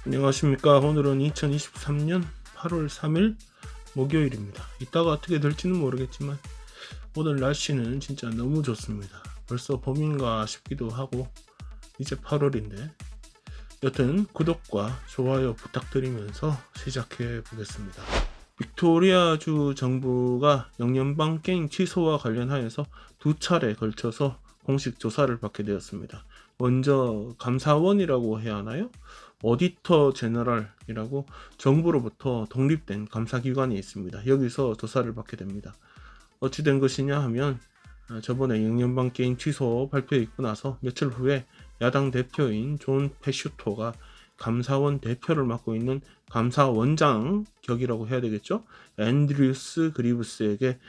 안녕하십니까. 오늘은 2023년 8월 3일 목요일입니다. 이따가 어떻게 될지는 모르겠지만 오늘 날씨는 진짜 너무 좋습니다. 벌써 봄인가 싶기도 하고 이제 8월인데 여튼 구독과 좋아요 부탁드리면서 시작해 보겠습니다. 빅토리아주 정부가 영연방 게임 취소와 관련하여서 두 차례 걸쳐서 공식 조사를 받게 되었습니다. 먼저 감사원이라고 해야 하나요? 오디터 제너럴이라고 정부로부터 독립된 감사기관이 있습니다. 여기서 조사를 받게 됩니다. 어찌 된 것이냐 하면 저번에 영연방 게임 취소 발표 있고 나서 며칠 후에 야당 대표인 존 패슈토가 감사원 대표를 맡고 있는 감사원장 격이라고 해야 되겠죠? 앤드류스 그리브스에게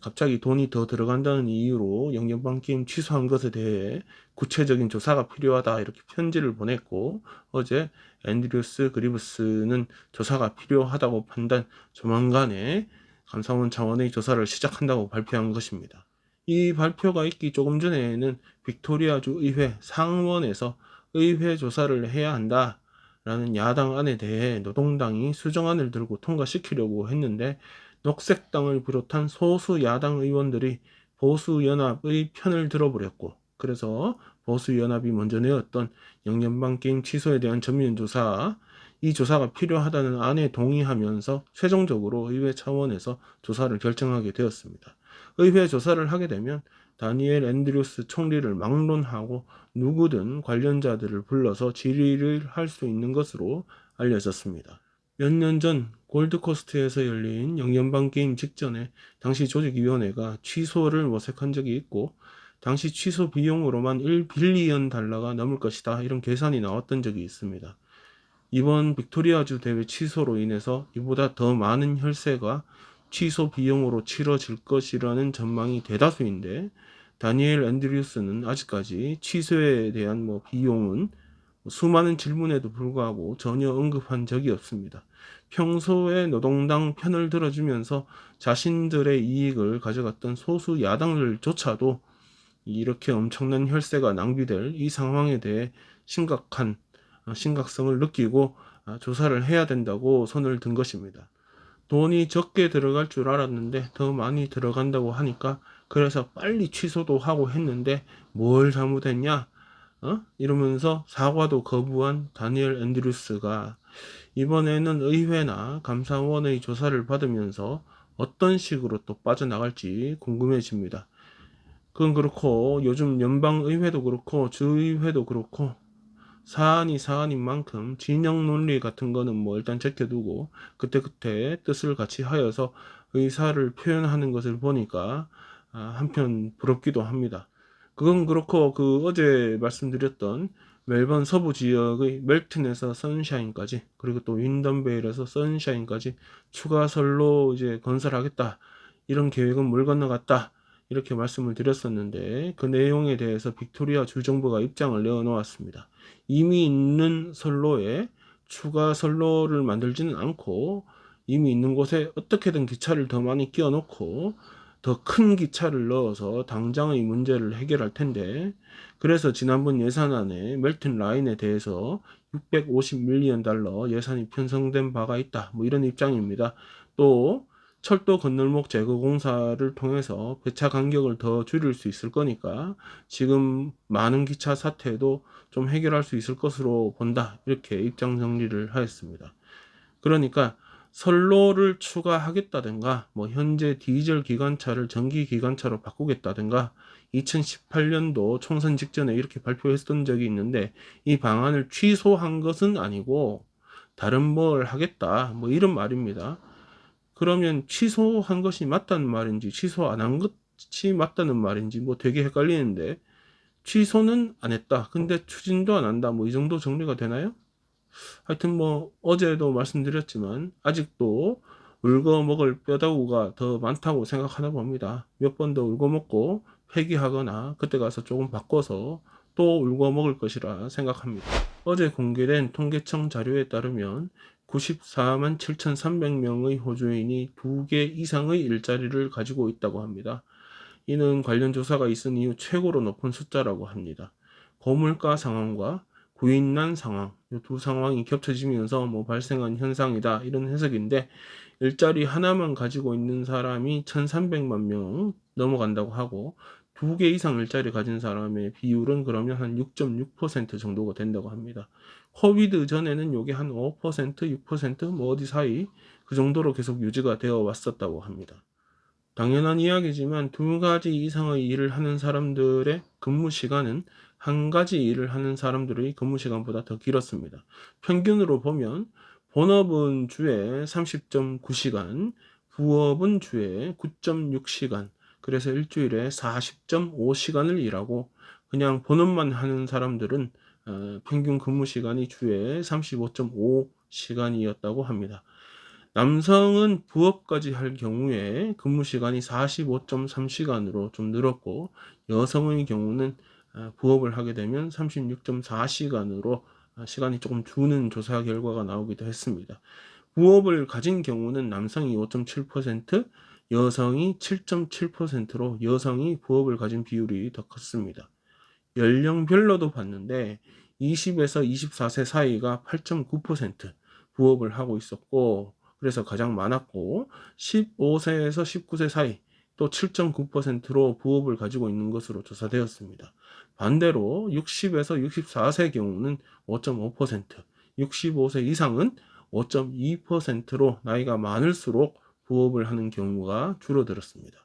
갑자기 돈이 더 들어간다는 이유로 영연방 게임 취소한 것에 대해 구체적인 조사가 필요하다 이렇게 편지를 보냈고, 어제 앤드류스 그리브스는 조사가 필요하다고 판단, 조만간에 감사원 차원의 조사를 시작한다고 발표한 것입니다. 이 발표가 있기 조금 전에는 빅토리아주 의회 상원에서 의회 조사를 해야 한다라는 야당 안에 대해 노동당이 수정안을 들고 통과시키려고 했는데, 녹색당을 비롯한 소수 야당 의원들이 보수연합의 편을 들어버렸고, 그래서 보수연합이 먼저 내었던 영연방 게임 취소에 대한 전면조사, 이 조사가 필요하다는 안에 동의하면서 최종적으로 의회 차원에서 조사를 결정하게 되었습니다. 의회 조사를 하게 되면 다니엘 앤드류스 총리를 막론하고 누구든 관련자들을 불러서 질의를 할 수 있는 것으로 알려졌습니다. 몇 년 전 골드코스트에서 열린 영연방 게임 직전에 당시 조직위원회가 취소를 모색한 적이 있고, 당시 취소 비용으로만 1빌리언 달러가 넘을 것이다 이런 계산이 나왔던 적이 있습니다. 이번 빅토리아주 대회 취소로 인해서 이보다 더 많은 혈세가 취소 비용으로 치러질 것이라는 전망이 대다수인데, 다니엘 앤드류스는 아직까지 취소에 대한 비용은 수많은 질문에도 불구하고 전혀 언급한 적이 없습니다. 평소에 노동당 편을 들어주면서 자신들의 이익을 가져갔던 소수 야당들조차도 이렇게 엄청난 혈세가 낭비될 이 상황에 대해 심각성을 느끼고 조사를 해야 된다고 손을 든 것입니다. 돈이 적게 들어갈 줄 알았는데 더 많이 들어간다고 하니까, 그래서 빨리 취소도 하고 했는데 뭘 잘못했냐? 이러면서 사과도 거부한 다니엘 앤드류스가 이번에는 의회나 감사원의 조사를 받으면서 어떤 식으로 또 빠져나갈지 궁금해집니다. 그건 그렇고 요즘 연방의회도 그렇고 주의회도 그렇고 사안이 사안인 만큼 진영 논리 같은 거는 일단 제껴두고 그때그때 뜻을 같이 하여서 의사를 표현하는 것을 보니까 한편 부럽기도 합니다. 그건 그렇고 어제 말씀드렸던 멜번 서부 지역의 멜튼에서 선샤인까지, 그리고 또 윈덤베일에서 선샤인까지 추가 선로 이제 건설하겠다, 이런 계획은 물 건너갔다 이렇게 말씀을 드렸었는데, 그 내용에 대해서 빅토리아 주정부가 입장을 내어놓았습니다. 이미 있는 선로에 추가 선로를 만들지는 않고 이미 있는 곳에 어떻게든 기차를 더 많이 끼워 놓고 더 큰 기차를 넣어서 당장의 문제를 해결할 텐데, 그래서 지난번 예산안에 멜튼 라인에 대해서 650밀리언 달러 예산이 편성된 바가 있다, 이런 입장입니다. 또 철도 건널목 제거 공사를 통해서 배차 간격을 더 줄일 수 있을 거니까 지금 많은 기차 사태도 좀 해결할 수 있을 것으로 본다, 이렇게 입장 정리를 하였습니다. 그러니까 선로를 추가하겠다든가 현재 디젤 기관차를 전기 기관차로 바꾸겠다든가 2018년도 총선 직전에 이렇게 발표했던 적이 있는데, 이 방안을 취소한 것은 아니고 다른 뭘 하겠다 이런 말입니다. 그러면 취소한 것이 맞다는 말인지 취소 안 한 것이 맞다는 말인지 되게 헷갈리는데, 취소는 안 했다, 근데 추진도 안 한다, 이 정도 정리가 되나요? 하여튼 어제도 말씀드렸지만 아직도 울고 먹을 뼈다구가 더 많다고 생각하나 봅니다. 몇 번 더 울고 먹고 폐기하거나 그때 가서 조금 바꿔서 또 울고 먹을 것이라 생각합니다. 어제 공개된 통계청 자료에 따르면 94만 7,300명의 호주인이 2개 이상의 일자리를 가지고 있다고 합니다. 이는 관련 조사가 있은 이후 최고로 높은 숫자라고 합니다. 고물가 상황과 부인난 상황, 이 두 상황이 겹쳐지면서 뭐 발생한 현상이다 이런 해석인데, 일자리 하나만 가지고 있는 사람이 1300만 명 넘어간다고 하고, 두 개 이상 일자리 가진 사람의 비율은 그러면 한 6.6% 정도가 된다고 합니다. 코비드 전에는 요게 한 5%, 6%뭐 어디 사이 그 정도로 계속 유지가 되어 왔었다고 합니다. 당연한 이야기지만 두 가지 이상의 일을 하는 사람들의 근무 시간은 한 가지 일을 하는 사람들의 근무 시간보다 더 길었습니다. 평균으로 보면 본업은 주에 30.9시간, 부업은 주에 9.6시간, 그래서 일주일에 40.5시간을 일하고, 그냥 본업만 하는 사람들은 평균 근무 시간이 주에 35.5시간이었다고 합니다. 남성은 부업까지 할 경우에 근무 시간이 45.3시간으로 좀 늘었고, 여성의 경우는 부업을 하게 되면 36.4시간으로 시간이 조금 주는 조사 결과가 나오기도 했습니다. 부업을 가진 경우는 남성이 5.7%, 여성이 7.7%로 여성이 부업을 가진 비율이 더 컸습니다. 연령별로도 봤는데 20에서 24세 사이가 8.9% 부업을 하고 있었고, 그래서 가장 많았고, 15세에서 19세 사이 또 7.9%로 부업을 가지고 있는 것으로 조사되었습니다. 반대로 60에서 64세 경우는 5.5%, 65세 이상은 5.2%로 나이가 많을수록 부업을 하는 경우가 줄어들었습니다.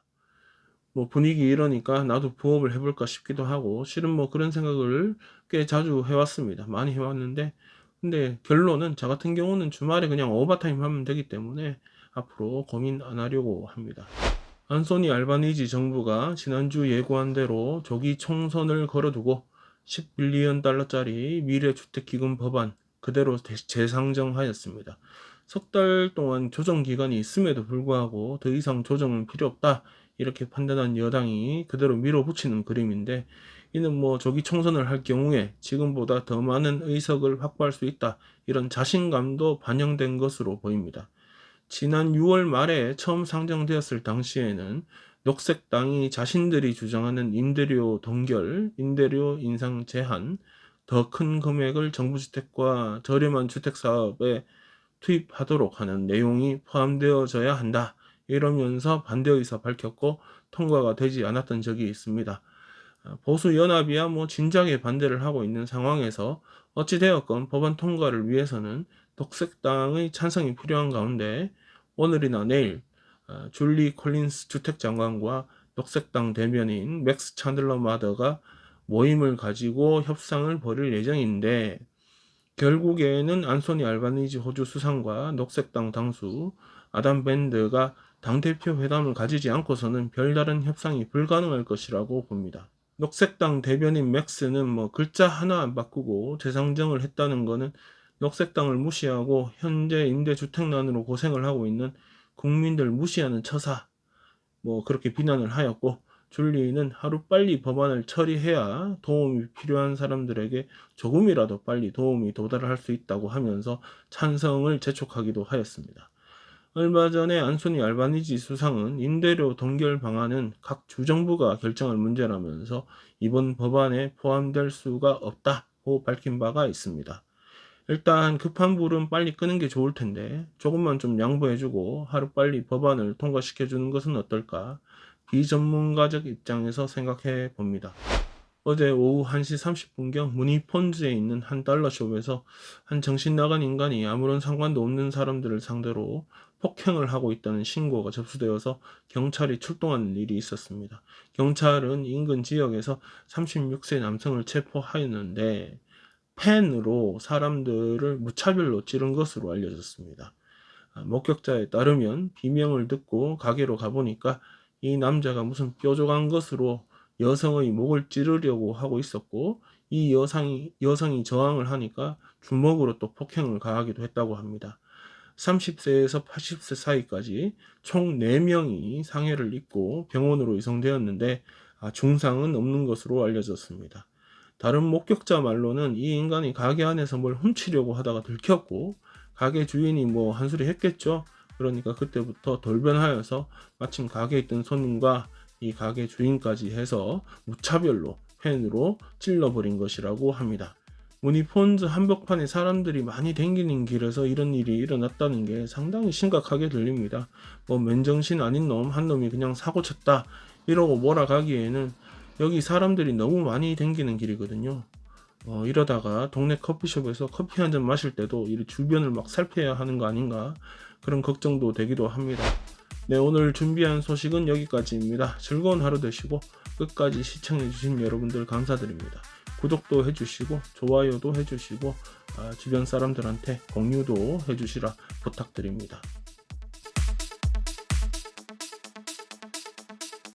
뭐 분위기 이러니까 나도 부업을 해볼까 싶기도 하고, 실은 뭐 그런 생각을 꽤 자주 해왔습니다. 많이 해왔는데, 근데 결론은 저 같은 경우는 주말에 그냥 오버타임 하면 되기 때문에 앞으로 고민 안 하려고 합니다. 안소니 알바니지 정부가 지난주 예고한 대로 조기 총선을 걸어두고 10빌리언 달러짜리 미래주택기금 법안 그대로 재상정하였습니다. 석 달 동안 조정 기간이 있음에도 불구하고 더 이상 조정은 필요 없다, 이렇게 판단한 여당이 그대로 밀어붙이는 그림인데, 이는 뭐 조기 총선을 할 경우에 지금보다 더 많은 의석을 확보할 수 있다, 이런 자신감도 반영된 것으로 보입니다. 지난 6월 말에 처음 상정되었을 당시에는 녹색당이 자신들이 주장하는 임대료 동결, 임대료 인상 제한, 더 큰 금액을 정부주택과 저렴한 주택사업에 투입하도록 하는 내용이 포함되어져야 한다, 이러면서 반대 의사 밝혔고 통과가 되지 않았던 적이 있습니다. 보수 연합이야 뭐 진작에 반대를 하고 있는 상황에서 어찌되었건 법안 통과를 위해서는 녹색당의 찬성이 필요한 가운데, 오늘이나 내일 줄리 콜린스 주택장관과 녹색당 대변인 맥스 찬들러 마더가 모임을 가지고 협상을 벌일 예정인데, 결국에는 안소니 알바니지 호주 수상과 녹색당 당수 아담 밴드가 당대표 회담을 가지지 않고서는 별다른 협상이 불가능할 것이라고 봅니다. 녹색당 대변인 맥스는 뭐 글자 하나 안 바꾸고 재상정을 했다는 거는 녹색당을 무시하고 현재 임대주택난으로 고생을 하고 있는 국민들 무시하는 처사, 뭐 그렇게 비난을 하였고, 줄리는 하루빨리 법안을 처리해야 도움이 필요한 사람들에게 조금이라도 빨리 도움이 도달할 수 있다고 하면서 찬성을 재촉하기도 하였습니다. 얼마 전에 안소니 알바니지 수상은 임대료 동결 방안은 각 주정부가 결정할 문제라면서 이번 법안에 포함될 수가 없다고 밝힌 바가 있습니다. 일단 급한 불은 빨리 끄는 게 좋을 텐데 조금만 좀 양보해주고 하루빨리 법안을 통과시켜주는 것은 어떨까? 비전문가적 입장에서 생각해 봅니다. 어제 오후 1시 30분경 무니폰즈에 있는 한 달러숍에서 한 정신 나간 인간이 아무런 상관도 없는 사람들을 상대로 폭행을 하고 있다는 신고가 접수되어서 경찰이 출동하는 일이 있었습니다. 경찰은 인근 지역에서 36세 남성을 체포하였는데 펜으로 사람들을 무차별로 찌른 것으로 알려졌습니다. 목격자에 따르면 비명을 듣고 가게로 가보니까 이 남자가 무슨 뾰족한 것으로 여성의 목을 찌르려고 하고 있었고, 이 여성이 저항을 하니까 주먹으로 또 폭행을 가하기도 했다고 합니다. 30세에서 80세 사이까지 총 4명이 상해를 입고 병원으로 이송되었는데 중상은 없는 것으로 알려졌습니다. 다른 목격자 말로는 이 인간이 가게 안에서 뭘 훔치려고 하다가 들켰고, 가게 주인이 뭐 한소리 했겠죠. 그러니까 그때부터 돌변하여서 마침 가게에 있던 손님과 이 가게 주인까지 해서 무차별로 펜으로 찔러버린 것이라고 합니다. 무니폰즈 한복판에 사람들이 많이 댕기는 길에서 이런 일이 일어났다는 게 상당히 심각하게 들립니다. 뭐 맨정신 아닌 놈 한 놈이 그냥 사고 쳤다 이러고 몰아가기에는 여기 사람들이 너무 많이 댕기는 길이거든요. 이러다가 동네 커피숍에서 커피 한 잔 마실 때도 이 주변을 막 살펴야 하는 거 아닌가 그런 걱정도 되기도 합니다. 네, 오늘 준비한 소식은 여기까지입니다. 즐거운 하루 되시고 끝까지 시청해주신 여러분들 감사드립니다. 구독도 해주시고 좋아요도 해주시고 주변 사람들한테 공유도 해주시라 부탁드립니다.